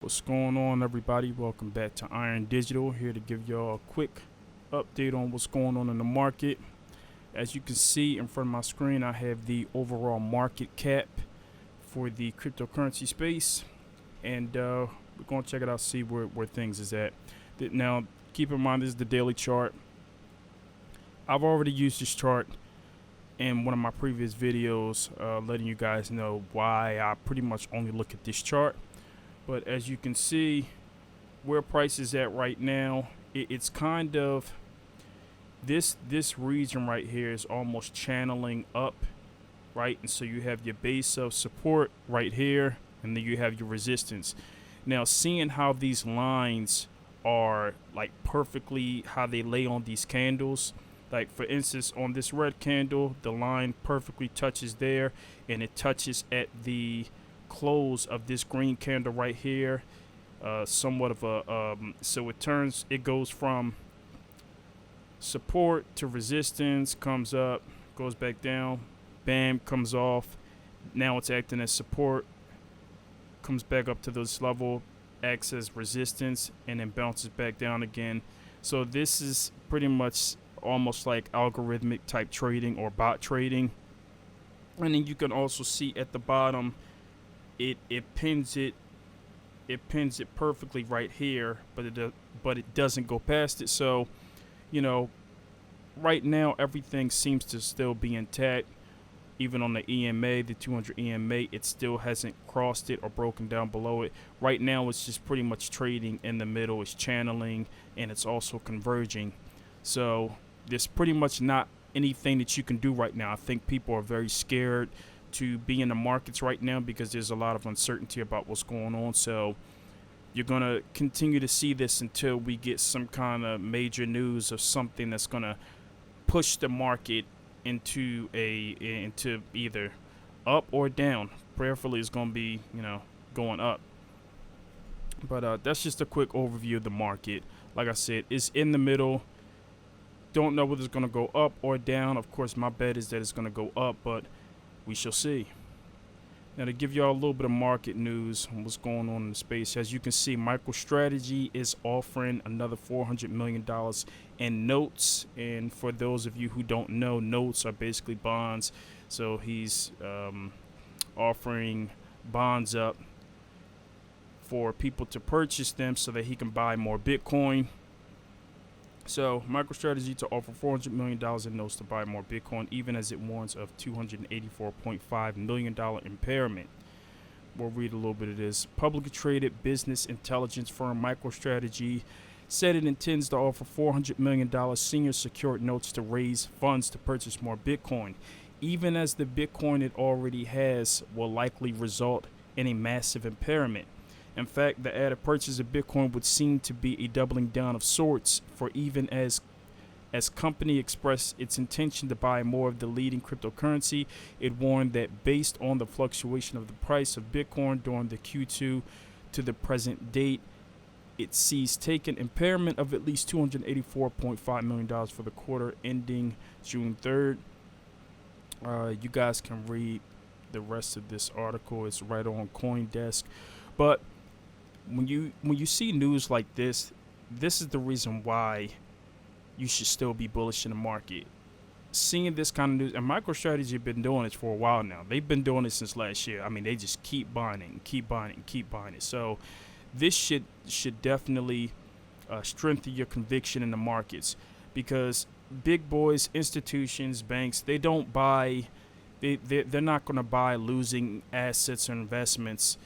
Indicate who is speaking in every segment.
Speaker 1: What's going on, everybody? Welcome back to Iron Digital. Here to give y'all a quick update on what's going on in the market. As you can see in front of my screen, I have the overall market cap for the cryptocurrency space, and we're going to check it out, see where things is at. Now, keep in mind, this is the daily chart. I've already used this chart in one of my previous videos, letting you guys know why I pretty much only look at this chart. But as you can see, where price is at right now, it's kind of this region right here is almost channeling up, right? And so you have your base of support right here, and then you have your resistance. Now, seeing how these lines are like perfectly how they lay on these candles, like for instance on this red candle, the line perfectly touches there, and it touches at the close of this green candle right here, somewhat of a so it goes from support to resistance, comes up, goes back down, bam, comes off. Now it's acting as support, comes back up to this level, acts as resistance, and then bounces back down again. So this is pretty much almost like algorithmic type trading or bot trading. And then you can also see at the bottom, it pins it perfectly right here, but it doesn't go past it. So, you know, right now everything seems to still be intact. Even on the EMA, the 200 EMA, it still hasn't crossed it or broken down below it. Right now, it's just pretty much trading in the middle. It's channeling, and it's also converging. So there's pretty much not anything that you can do right now. I think people are very scared to be in the markets right now because there's a lot of uncertainty about what's going on. So you're going to continue to see this until we get some kind of major news of something that's going to push the market into either up or down. Prayerfully, it's going to be, going up. But that's just a quick overview of the market. Like I said, it's in the middle. Don't know whether it's going to go up or down. Of course, my bet is that it's going to go up, but we shall see. Now, to give y'all a little bit of market news on what's going on in the space, as you can see, MicroStrategy is offering another $400 million in notes. And for those of you who don't know, notes are basically bonds. So he's offering bonds up for people to purchase them so that he can buy more Bitcoin. So MicroStrategy to offer $400 million in notes to buy more Bitcoin, even as it warns of $284.5 million impairment. We'll read a little bit of this. Publicly traded business intelligence firm MicroStrategy said it intends to offer $400 million senior secured notes to raise funds to purchase more Bitcoin, even as the Bitcoin it already has will likely result in a massive impairment. In fact, the added purchase of Bitcoin would seem to be a doubling down of sorts, for even as company expressed its intention to buy more of the leading cryptocurrency, it warned that based on the fluctuation of the price of Bitcoin during the Q2 to the present date, it sees taken impairment of at least $284.5 million for the quarter ending June 3rd. You guys can read the rest of this article. It's right on CoinDesk. But when you see news like this is the reason why you should still be bullish in the market. Seeing this kind of news, and MicroStrategy have been doing this for a while now. They've been doing it since last year. I mean, they just keep buying it and keep buying it and keep buying it. So this should definitely strengthen your conviction in the markets, because big boys, institutions, banks, they don't buy. They're not going to buy losing assets or investments.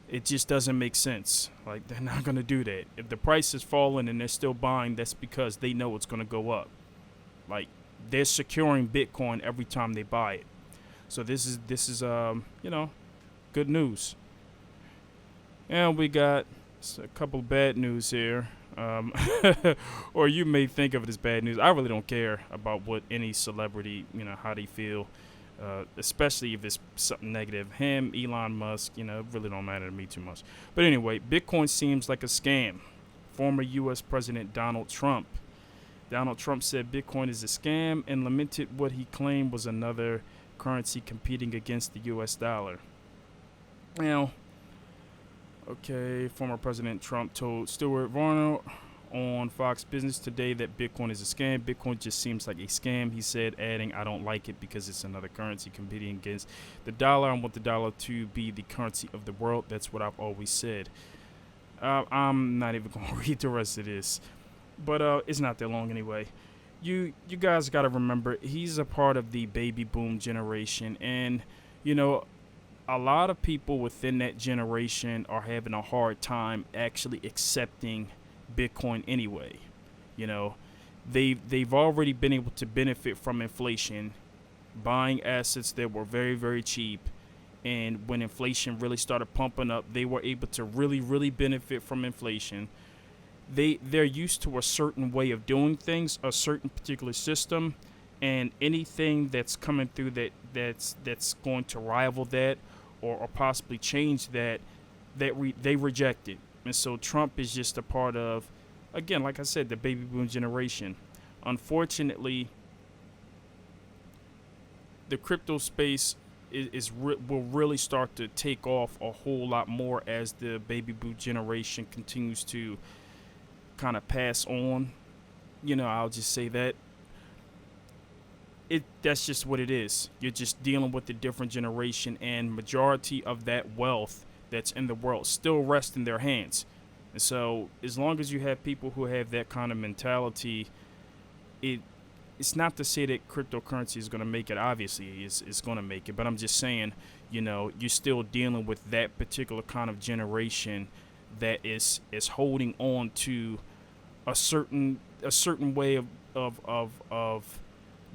Speaker 1: It just doesn't make sense. Like, they're not going to do that. If the price is falling and they're still buying, that's because they know it's going to go up. Like, they're securing Bitcoin every time they buy it. So this is good news. And we got a couple of bad news here. Or you may think of it as bad news. I really don't care about what any celebrity, how they feel. Especially if it's something negative. Him, Elon Musk, it really don't matter to me too much. But anyway, Bitcoin seems like a scam. Former U.S. President Donald Trump said Bitcoin is a scam and lamented what he claimed was another currency competing against the U.S. dollar. Now, Okay, former President Trump told Stuart Varner on Fox Business today that Bitcoin is a scam. Bitcoin just seems like a scam, he said, adding, I don't like it because it's another currency competing against the dollar. I want the dollar to be the currency of the world. That's what I've always said. I'm not even going to read the rest of this, but it's not that long anyway. You guys got to remember, he's a part of the baby boom generation, and, you know, a lot of people within that generation are having a hard time actually accepting Bitcoin anyway. You know, they've already been able to benefit from inflation, buying assets that were very, very cheap. And when inflation really started pumping up, they were able to really benefit from inflation. They're used to a certain way of doing things, a certain particular system, and anything that's coming through that's going to rival that or possibly change that, they reject it. And so Trump is just a part of, again, like I said, the baby boom generation. Unfortunately, the crypto space will really start to take off a whole lot more as the baby boom generation continues to kind of pass on. You know, I'll just say that. That's just what it is. You're just dealing with a different generation, and majority of that wealth that's in the world still rests in their hands. And so as long as you have people who have that kind of mentality, it's not to say that cryptocurrency is going to make it. Obviously it's going to make it, but I'm just saying, you know, you're still dealing with that particular kind of generation that is holding on to a certain way of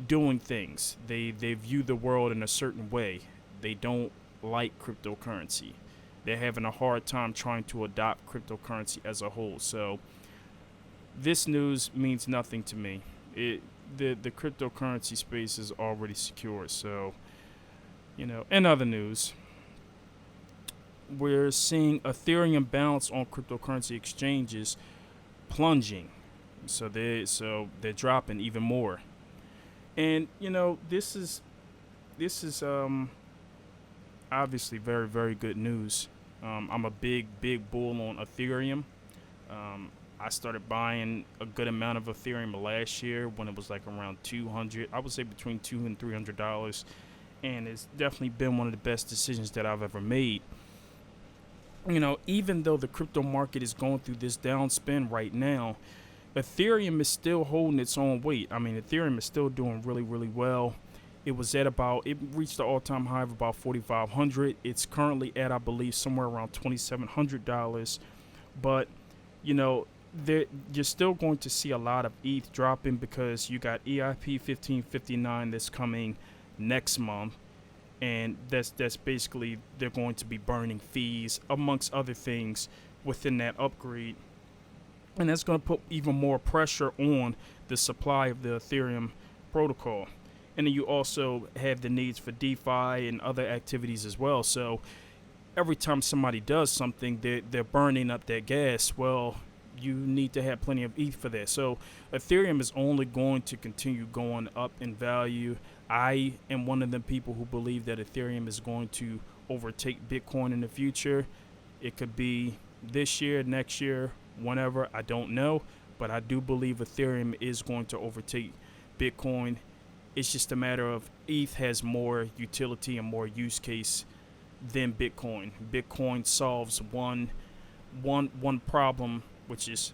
Speaker 1: doing things. They view the world in a certain way. They don't like cryptocurrency. They're having a hard time trying to adopt cryptocurrency as a whole. So this news means nothing to me. The cryptocurrency space is already secure. So, you know, in other news, we're seeing Ethereum balance on cryptocurrency exchanges plunging. So they're dropping even more. And you know, this is obviously very, very good news. I'm a big bull on Ethereum. I started buying a good amount of Ethereum last year when it was like around 200. I would say between $200 and $300, and it's definitely been one of the best decisions that I've ever made. You know, even though the crypto market is going through this downspin right now, Ethereum is still holding its own weight. I mean, Ethereum is still doing really, really well. It reached the all-time high of about 4,500. It's currently at, I believe, somewhere around $2,700. But, you know, you're still going to see a lot of ETH dropping because you got EIP 1559 that's coming next month. And that's basically, they're going to be burning fees, amongst other things, within that upgrade. And that's going to put even more pressure on the supply of the Ethereum protocol. And then you also have the needs for DeFi and other activities as well. So every time somebody does something, they're burning up that gas. Well, you need to have plenty of ETH for that. So Ethereum is only going to continue going up in value. I am one of the people who believe that Ethereum is going to overtake Bitcoin in the future. It could be this year, next year, whenever, I don't know, but I do believe Ethereum is going to overtake Bitcoin. It's just a matter of ETH has more utility and more use case than Bitcoin. Bitcoin solves one problem, which is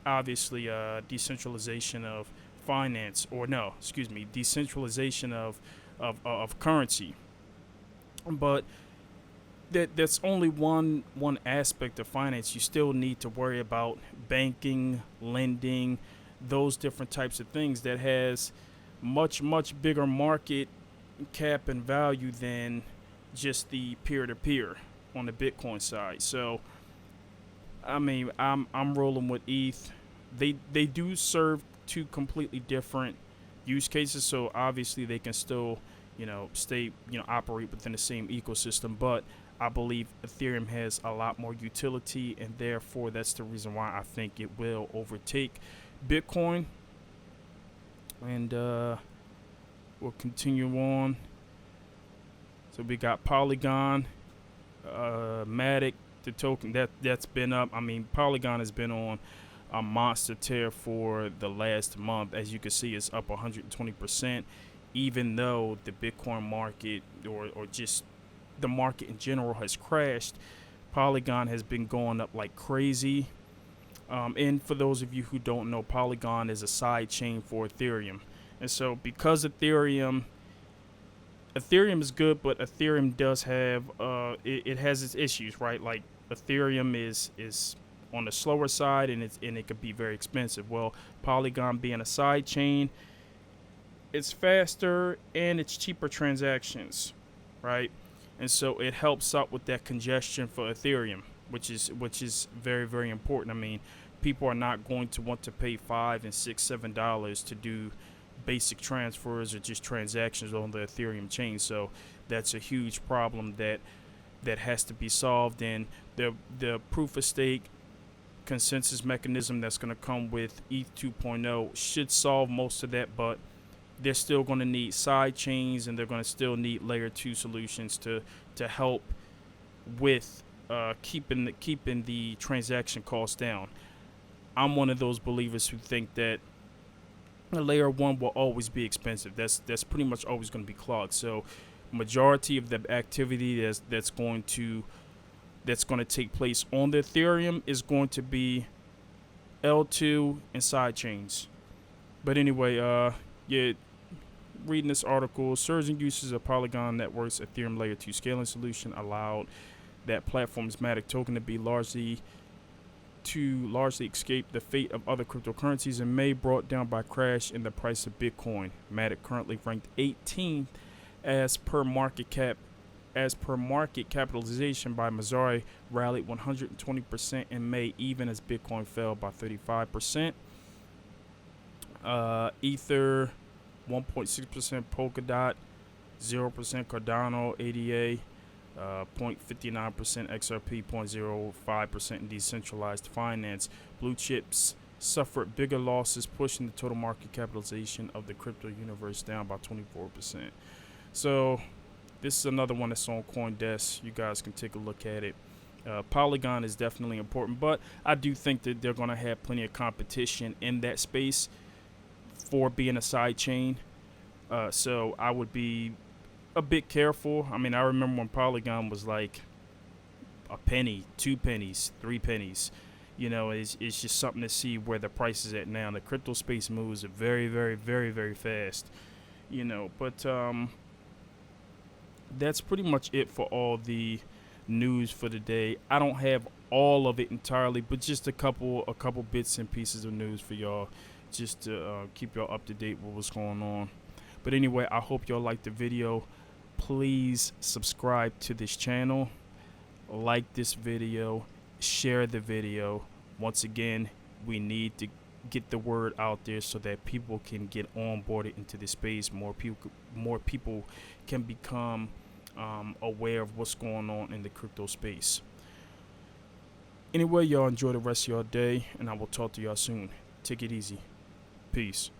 Speaker 1: obviously decentralization of finance, decentralization of currency. But that's only one aspect of finance. You still need to worry about banking, lending, those different types of things that has much bigger market cap and value than just the peer-to-peer on the Bitcoin side. So I mean, I'm rolling with ETH. They do serve two completely different use cases, so obviously they can still, operate within the same ecosystem, but I believe Ethereum has a lot more utility, and therefore that's the reason why I think it will overtake Bitcoin. And we'll continue on. So we got Polygon, Matic, the token that's been up. I mean, Polygon has been on a monster tear for the last month. As you can see, it's up 120%, even though the Bitcoin market or just the market in general has crashed. Polygon has been going up like crazy. And for those of you who don't know, Polygon is a side chain for Ethereum. And so because Ethereum is good, but Ethereum does have it has its issues, right? Like Ethereum is on the slower side, and it could be very expensive. Well, Polygon being a side chain, it's faster and it's cheaper transactions, right? And so it helps out with that congestion for Ethereum, which is very, very important. I mean, people are not going to want to pay $5 and $6, $7 to do basic transfers or just transactions on the Ethereum chain. So that's a huge problem that has to be solved. And the proof of stake consensus mechanism that's going to come with ETH 2.0 should solve most of that, but they're still going to need side chains, and they're going to still need layer 2 solutions to help with keeping the transaction costs down. I'm one of those believers who think that layer 1 will always be expensive. That's pretty much always going to be clogged. So majority of the activity that's going to take place on the Ethereum is going to be L2 and side chains. But anyway, reading this article, surging uses of Polygon Network's Ethereum Layer 2 scaling solution allowed that platform's Matic token to be largely escape the fate of other cryptocurrencies in May, brought down by crash in the price of Bitcoin. Matic, currently ranked 18th as per market capitalization by Mazari, rallied 120% in May, even as Bitcoin fell by 35%. Ether 1.6%, Polkadot 0%, Cardano, ADA 0.59%, XRP 0.05% in decentralized finance. Blue chips suffered bigger losses, pushing the total market capitalization of the crypto universe down by 24%. So this is another one that's on CoinDesk. You guys can take a look at it. Polygon is definitely important, but I do think that they're going to have plenty of competition in that space for being a side chain. So I would be a bit careful. I mean, I remember when Polygon was like a penny, 2 pennies, 3 pennies. You know, it's just something to see where the price is at now. The crypto space moves very, very, very, very fast. You know, but that's pretty much it for all the news for the day. I don't have all of it entirely, but just a couple bits and pieces of news for y'all, just to keep y'all up to date with what's going on. But anyway, I hope y'all liked the video. Please subscribe to this channel, like this video, share the video. Once again, we need to get the word out there so that people can get onboarded into this space. More people can become aware of what's going on in the crypto space. Anyway, y'all enjoy the rest of your day, and I will talk to y'all soon. Take it easy. Peace.